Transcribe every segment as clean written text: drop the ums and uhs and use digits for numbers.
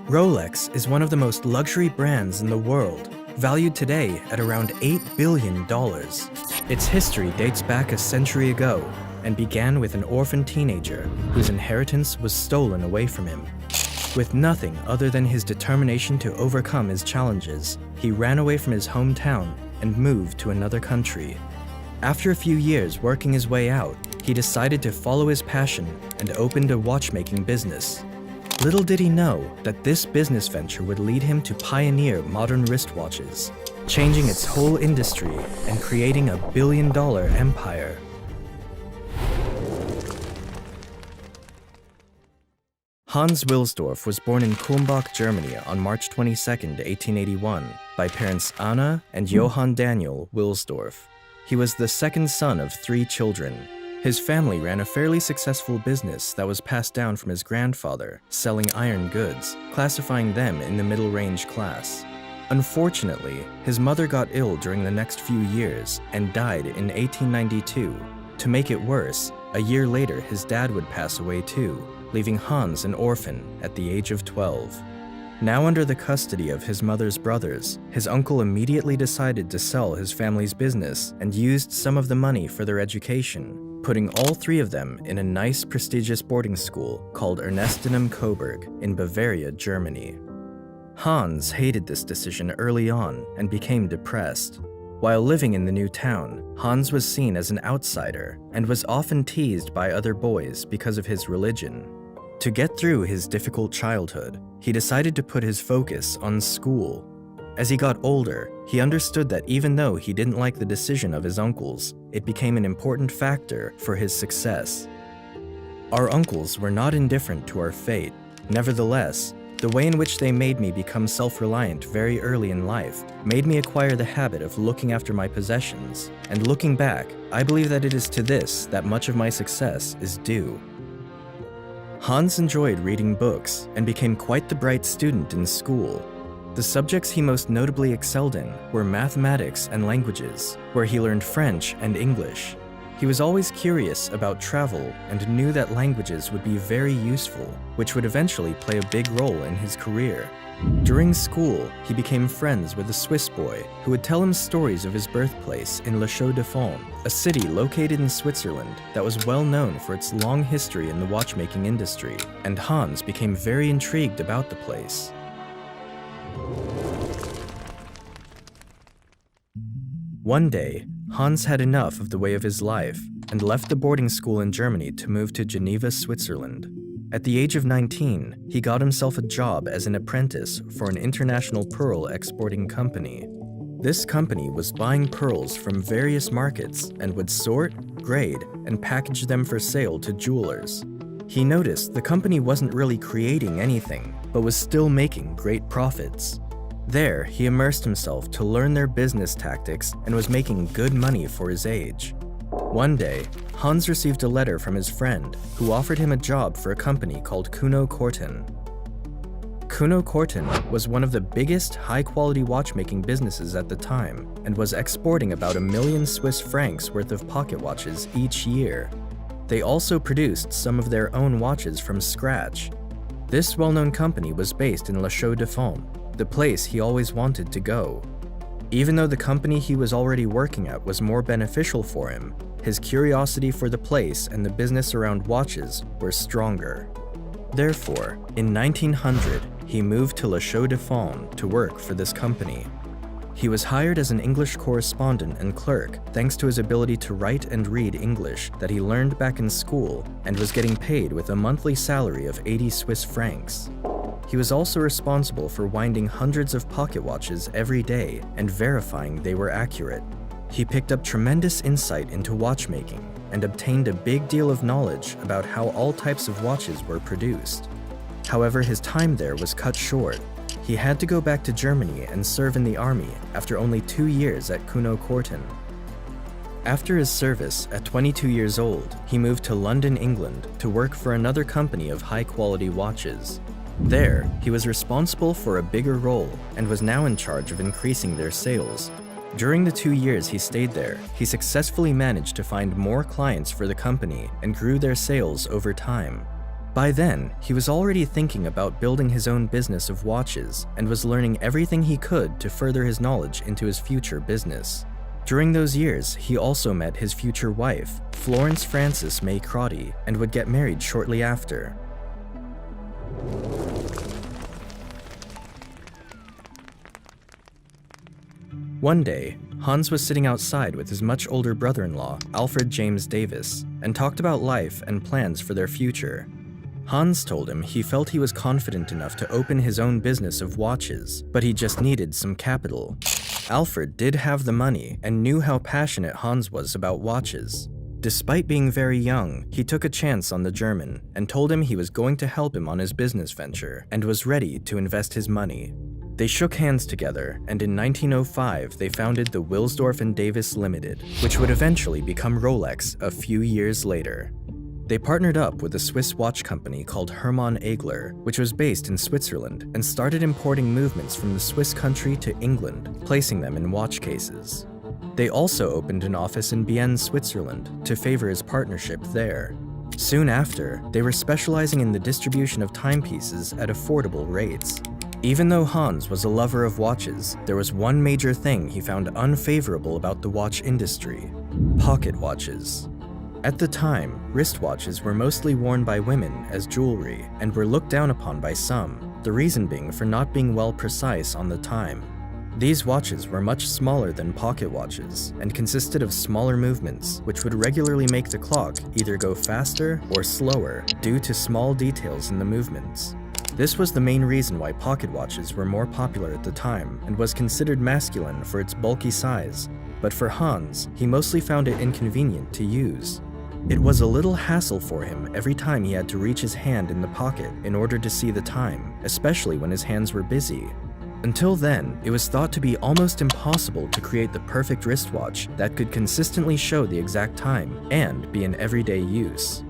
Rolex is one of the most luxury brands in the world, valued today at around $8 billion. Its history dates back a century ago and began with an orphan teenager whose inheritance was stolen away from him. With nothing other than his determination to overcome his challenges, he ran away from his hometown and moved to another country. After a few years working his way out, he decided to follow his passion and opened a watchmaking business. Little did he know that this business venture would lead him to pioneer modern wristwatches, changing its whole industry and creating a billion-dollar empire. Hans Wilsdorf was born in Kulmbach, Germany on March 22, 1881, by parents Anna and Johann Daniel Wilsdorf. He was the second son of 3 children. His family ran a fairly successful business that was passed down from his grandfather, selling iron goods, classifying them in the middle-range class. Unfortunately, his mother got ill during the next few years and died in 1892. To make it worse, a year later his dad would pass away too, leaving Hans an orphan at the age of 12. Now under the custody of his mother's brothers, his uncle immediately decided to sell his family's business and used some of the money for their education, putting all 3 of them in a nice, prestigious boarding school called Ernestinum Coburg in Bavaria, Germany. Hans hated this decision early on and became depressed. While living in the new town, Hans was seen as an outsider and was often teased by other boys because of his religion. To get through his difficult childhood, he decided to put his focus on school. As he got older, he understood that even though he didn't like the decision of his uncles, it became an important factor for his success. Our uncles were not indifferent to our fate. Nevertheless, the way in which they made me become self-reliant very early in life made me acquire the habit of looking after my possessions, and looking back, I believe that it is to this that much of my success is due. Hans enjoyed reading books and became quite the bright student in school. The subjects he most notably excelled in were mathematics and languages, where he learned French and English. He was always curious about travel and knew that languages would be very useful, which would eventually play a big role in his career. During school, he became friends with a Swiss boy who would tell him stories of his birthplace in Le Chaux-de-Fonds, a city located in Switzerland that was well known for its long history in the watchmaking industry, and Hans became very intrigued about the place. One day, Hans had enough of the way of his life and left the boarding school in Germany to move to Geneva, Switzerland. At the age of 19, he got himself a job as an apprentice for an international pearl exporting company. This company was buying pearls from various markets and would sort, grade, and package them for sale to jewelers. He noticed the company wasn't really creating anything, but was still making great profits. There, he immersed himself to learn their business tactics and was making good money for his age. One day, Hans received a letter from his friend who offered him a job for a company called Kuno Corten. Kuno Corten was one of the biggest high-quality watchmaking businesses at the time and was exporting about 1 million Swiss francs worth of pocket watches each year. They also produced some of their own watches from scratch. This well-known company was based in Le Chaux-de-Fonds, the place he always wanted to go. Even though the company he was already working at was more beneficial for him, his curiosity for the place and the business around watches were stronger. Therefore, in 1900, he moved to Le Chaux-de-Fonds to work for this company. He was hired as an English correspondent and clerk thanks to his ability to write and read English that he learned back in school, and was getting paid with a monthly salary of 80 Swiss francs. He was also responsible for winding hundreds of pocket watches every day and verifying they were accurate. He picked up tremendous insight into watchmaking and obtained a big deal of knowledge about how all types of watches were produced. However, his time there was cut short. He had to go back to Germany and serve in the army after only 2 years at Kuno Corten. After his service, at 22 years old, he moved to London, England to work for another company of high-quality watches. There, he was responsible for a bigger role and was now in charge of increasing their sales. During the 2 years he stayed there, he successfully managed to find more clients for the company and grew their sales over time. By then, he was already thinking about building his own business of watches and was learning everything he could to further his knowledge into his future business. During those years, he also met his future wife, Florence Frances May Crotty, and would get married shortly after. One day, Hans was sitting outside with his much older brother-in-law, Alfred James Davis, and talked about life and plans for their future. Hans told him he felt he was confident enough to open his own business of watches, but he just needed some capital. Alfred did have the money and knew how passionate Hans was about watches. Despite being very young, he took a chance on the German and told him he was going to help him on his business venture and was ready to invest his money. They shook hands together, and in 1905 they founded the Wilsdorf and Davis Limited, which would eventually become Rolex a few years later. They partnered up with a Swiss watch company called Hermann Egler, which was based in Switzerland, and started importing movements from the Swiss country to England, placing them in watch cases. They also opened an office in Bienne, Switzerland, to favor his partnership there. Soon after, they were specializing in the distribution of timepieces at affordable rates. Even though Hans was a lover of watches, there was one major thing he found unfavorable about the watch industry: pocket watches. At the time, wristwatches were mostly worn by women as jewelry and were looked down upon by some, the reason being for not being well precise on the time. These watches were much smaller than pocket watches and consisted of smaller movements, which would regularly make the clock either go faster or slower due to small details in the movements. This was the main reason why pocket watches were more popular at the time and was considered masculine for its bulky size, but for Hans, he mostly found it inconvenient to use. It was a little hassle for him every time he had to reach his hand in the pocket in order to see the time, especially when his hands were busy. Until then, it was thought to be almost impossible to create the perfect wristwatch that could consistently show the exact time and be in everyday use.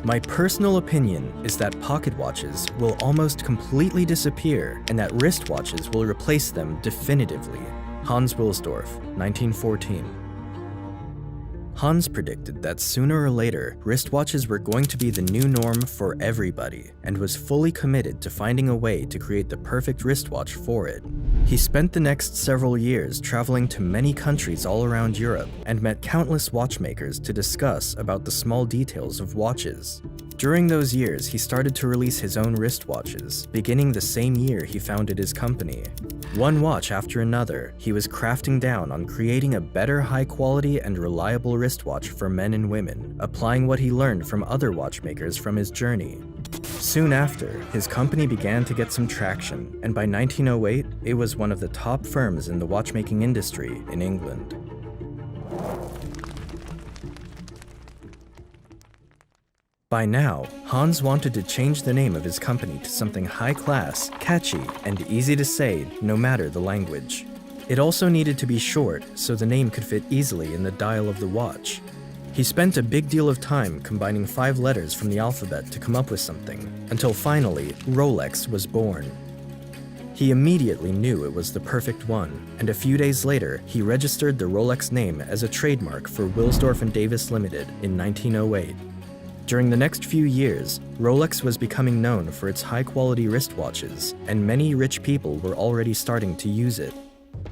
My personal opinion is that pocket watches will almost completely disappear and that wristwatches will replace them definitively. Hans Wilsdorf, 1914. Hans predicted that sooner or later, wristwatches were going to be the new norm for everybody, and was fully committed to finding a way to create the perfect wristwatch for it. He spent the next several years traveling to many countries all around Europe and met countless watchmakers to discuss about the small details of watches. During those years, he started to release his own wristwatches, beginning the same year he founded his company. One watch after another, he was crafting down on creating a better high-quality and reliable wristwatch for men and women, applying what he learned from other watchmakers from his journey. Soon after, his company began to get some traction, and by 1908, it was one of the top firms in the watchmaking industry in England. By now, Hans wanted to change the name of his company to something high-class, catchy, and easy to say no matter the language. It also needed to be short so the name could fit easily in the dial of the watch. He spent a big deal of time combining 5 letters from the alphabet to come up with something, until finally, Rolex was born. He immediately knew it was the perfect one, and a few days later, he registered the Rolex name as a trademark for Wilsdorf and Davis Limited in 1908. During the next few years, Rolex was becoming known for its high-quality wristwatches, and many rich people were already starting to use it.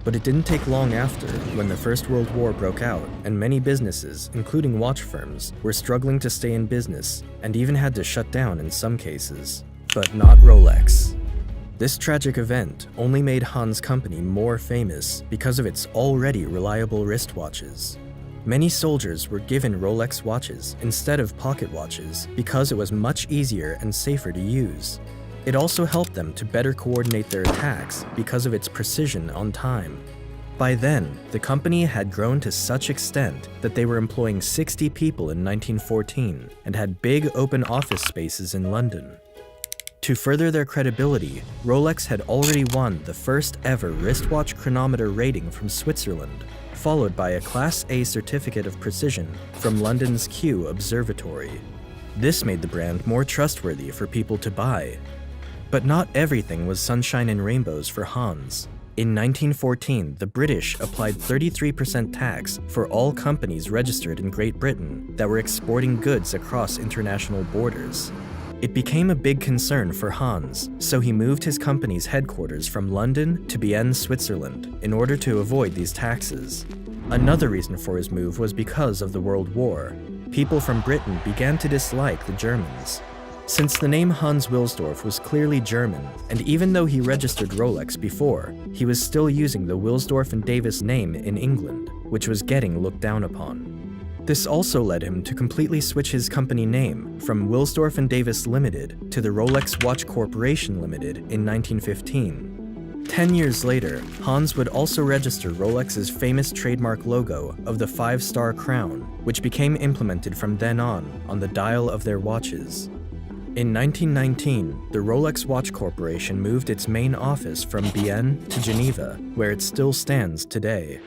But it didn't take long after, when the First World War broke out, and many businesses, including watch firms, were struggling to stay in business, and even had to shut down in some cases. But not Rolex. This tragic event only made Hans' company more famous because of its already reliable wristwatches. Many soldiers were given Rolex watches instead of pocket watches because it was much easier and safer to use. It also helped them to better coordinate their attacks because of its precision on time. By then, the company had grown to such extent that they were employing 60 people in 1914 and had big open office spaces in London. To further their credibility, Rolex had already won the first ever wristwatch chronometer rating from Switzerland, followed by a Class A certificate of precision from London's Kew Observatory. This made the brand more trustworthy for people to buy. But not everything was sunshine and rainbows for Hans. In 1914, the British applied 33% tax for all companies registered in Great Britain that were exporting goods across international borders. It became a big concern for Hans, so he moved his company's headquarters from London to Bienne, Switzerland, in order to avoid these taxes. Another reason for his move was because of the World War. People from Britain began to dislike the Germans. Since the name Hans Wilsdorf was clearly German, and even though he registered Rolex before, he was still using the Wilsdorf and Davis name in England, which was getting looked down upon. This also led him to completely switch his company name from Wilsdorf and Davis Limited to the Rolex Watch Corporation Limited in 1915. 10 years later, Hans would also register Rolex's famous trademark logo of the 5-star crown, which became implemented from then on the dial of their watches. In 1919, the Rolex Watch Corporation moved its main office from Bienne to Geneva, where it still stands today.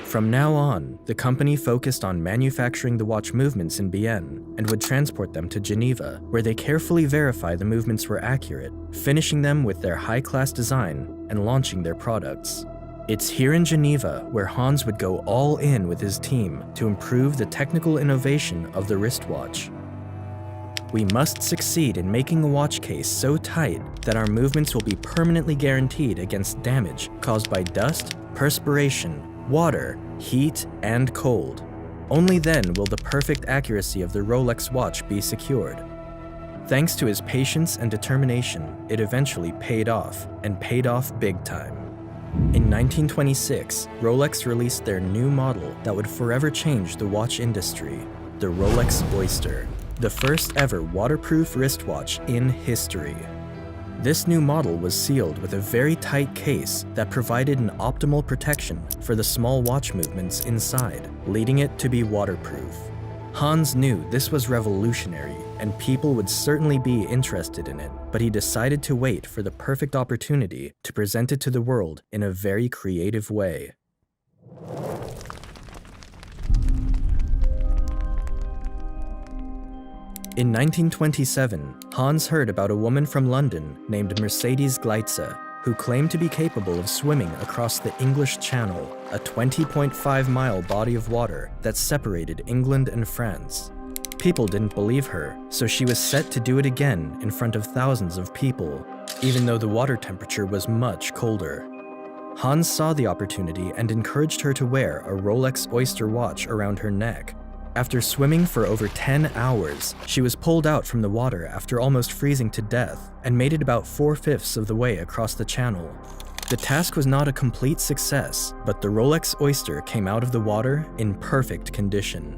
From now on, the company focused on manufacturing the watch movements in Bienne and would transport them to Geneva, where they carefully verify the movements were accurate, finishing them with their high-class design and launching their products. It's here in Geneva where Hans would go all in with his team to improve the technical innovation of the wristwatch. We must succeed in making a watch case so tight that our movements will be permanently guaranteed against damage caused by dust, perspiration, water, heat, and cold. Only then will the perfect accuracy of the Rolex watch be secured. Thanks to his patience and determination, it eventually paid off, and paid off big time. In 1926, Rolex released their new model that would forever change the watch industry, the Rolex Oyster, the first ever waterproof wristwatch in history. This new model was sealed with a very tight case that provided an optimal protection for the small watch movements inside, leading it to be waterproof. Hans knew this was revolutionary, and people would certainly be interested in it, but he decided to wait for the perfect opportunity to present it to the world in a very creative way. In 1927, Hans heard about a woman from London named Mercedes Gleitze, who claimed to be capable of swimming across the English Channel, a 20.5-mile body of water that separated England and France. People didn't believe her, so she was set to do it again in front of thousands of people, even though the water temperature was much colder. Hans saw the opportunity and encouraged her to wear a Rolex Oyster watch around her neck. After swimming for over 10 hours, she was pulled out from the water after almost freezing to death and made it about 4/5 of the way across the channel. The task was not a complete success, but the Rolex Oyster came out of the water in perfect condition.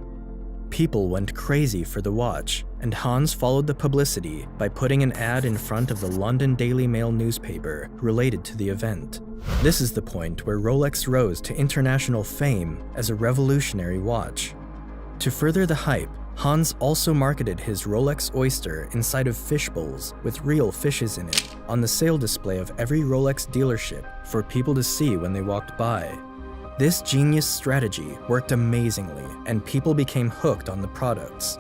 People went crazy for the watch, and Hans followed the publicity by putting an ad in front of the London Daily Mail newspaper related to the event. This is the point where Rolex rose to international fame as a revolutionary watch. To further the hype, Hans also marketed his Rolex Oyster inside of fish bowls with real fishes in it on the sale display of every Rolex dealership for people to see when they walked by. This genius strategy worked amazingly, and people became hooked on the products.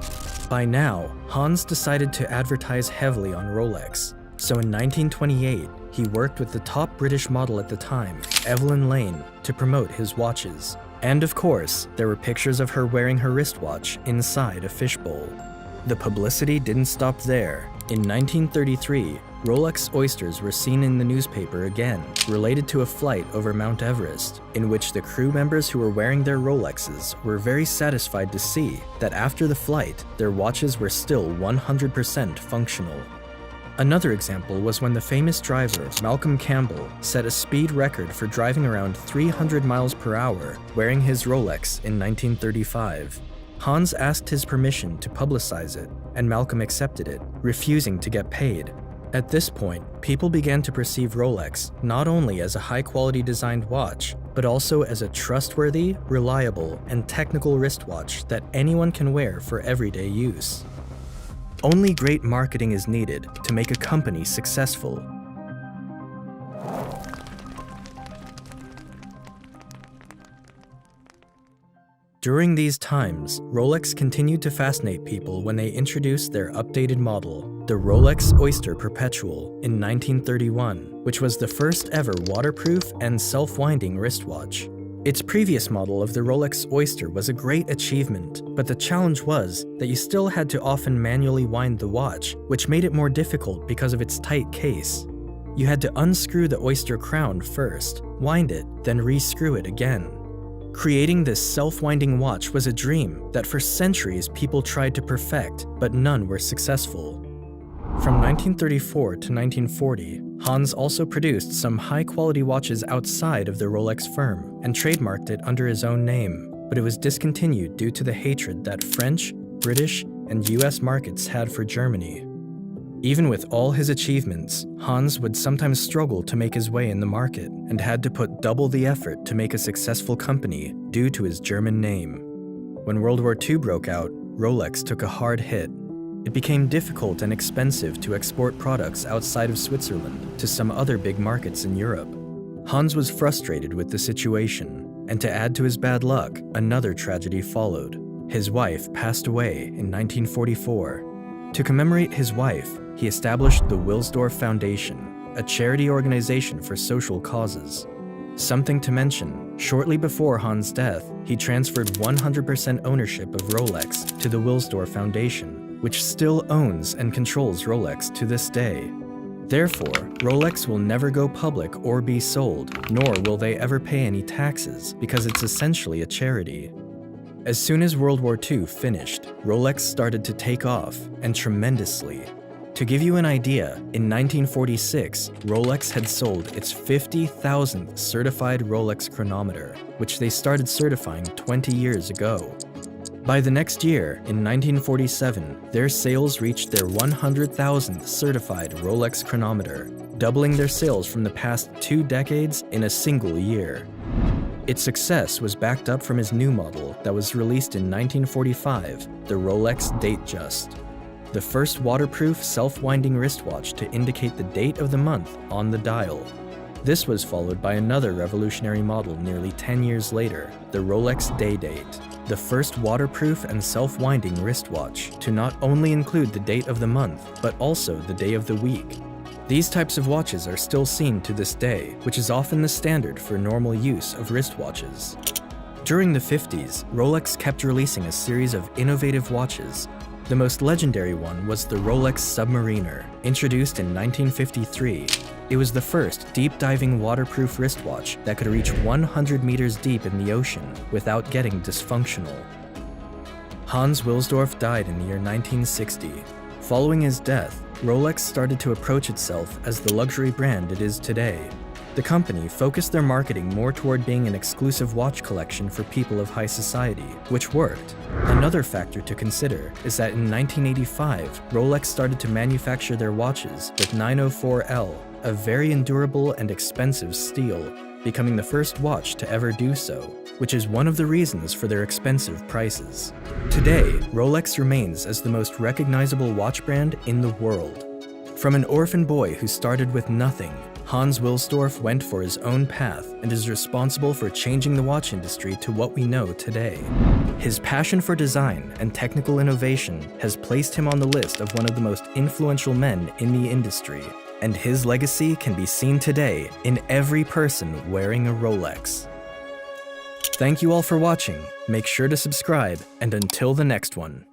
By now, Hans decided to advertise heavily on Rolex, so in 1928, he worked with the top British model at the time, Evelyn Lane, to promote his watches. And of course, there were pictures of her wearing her wristwatch inside a fishbowl. The publicity didn't stop there. In 1933, Rolex Oysters were seen in the newspaper again, related to a flight over Mount Everest, in which the crew members who were wearing their Rolexes were very satisfied to see that after the flight, their watches were still 100% functional. Another example was when the famous driver, Malcolm Campbell, set a speed record for driving around 300 miles per hour wearing his Rolex in 1935. Hans asked his permission to publicize it, and Malcolm accepted it, refusing to get paid. At this point, people began to perceive Rolex not only as a high-quality designed watch, but also as a trustworthy, reliable, and technical wristwatch that anyone can wear for everyday use. Only great marketing is needed to make a company successful. During these times, Rolex continued to fascinate people when they introduced their updated model, the Rolex Oyster Perpetual, in 1931, which was the first ever waterproof and self-winding wristwatch. Its previous model of the Rolex Oyster was a great achievement, but the challenge was that you still had to often manually wind the watch, which made it more difficult because of its tight case. You had to unscrew the Oyster crown first, wind it, then re-screw it again. Creating this self-winding watch was a dream that for centuries people tried to perfect, but none were successful. From 1934 to 1940, Hans also produced some high-quality watches outside of the Rolex firm and trademarked it under his own name, but it was discontinued due to the hatred that French, British, and US markets had for Germany. Even with all his achievements, Hans would sometimes struggle to make his way in the market and had to put double the effort to make a successful company due to his German name. When World War II broke out, Rolex took a hard hit. It became difficult and expensive to export products outside of Switzerland to some other big markets in Europe. Hans was frustrated with the situation, and to add to his bad luck, another tragedy followed. His wife passed away in 1944. To commemorate his wife, he established the Wilsdorf Foundation, a charity organization for social causes. Something to mention, shortly before Hans' death, he transferred 100% ownership of Rolex to the Wilsdorf Foundation, which still owns and controls Rolex to this day. Therefore, Rolex will never go public or be sold, nor will they ever pay any taxes because it's essentially a charity. As soon as World War II finished, Rolex started to take off, and tremendously. To give you an idea, in 1946, Rolex had sold its 50,000th certified Rolex chronometer, which they started certifying 20 years ago. By the next year, in 1947, their sales reached their 100,000th certified Rolex chronometer, doubling their sales from the past 2 decades in a single year. Its success was backed up from his new model that was released in 1945, the Rolex Datejust, the first waterproof self-winding wristwatch to indicate the date of the month on the dial. This was followed by another revolutionary model nearly 10 years later, the Rolex Day-Date, the first waterproof and self-winding wristwatch to not only include the date of the month, but also the day of the week. These types of watches are still seen to this day, which is often the standard for normal use of wristwatches. During the 50s, Rolex kept releasing a series of innovative watches. The most legendary one was the Rolex Submariner, introduced in 1953. It was the first deep-diving waterproof wristwatch that could reach 100 meters deep in the ocean without getting dysfunctional. Hans Wilsdorf died in the year 1960. Following his death, Rolex started to approach itself as the luxury brand it is today. The company focused their marketing more toward being an exclusive watch collection for people of high society, which worked. Another factor to consider is that in 1985, Rolex started to manufacture their watches with 904L, a very endurable and expensive steel, becoming the first watch to ever do so, which is one of the reasons for their expensive prices. Today, Rolex remains as the most recognizable watch brand in the world. From an orphan boy who started with nothing, Hans Wilsdorf went for his own path and is responsible for changing the watch industry to what we know today. His passion for design and technical innovation has placed him on the list of one of the most influential men in the industry, and his legacy can be seen today in every person wearing a Rolex. Thank you all for watching, make sure to subscribe, and until the next one.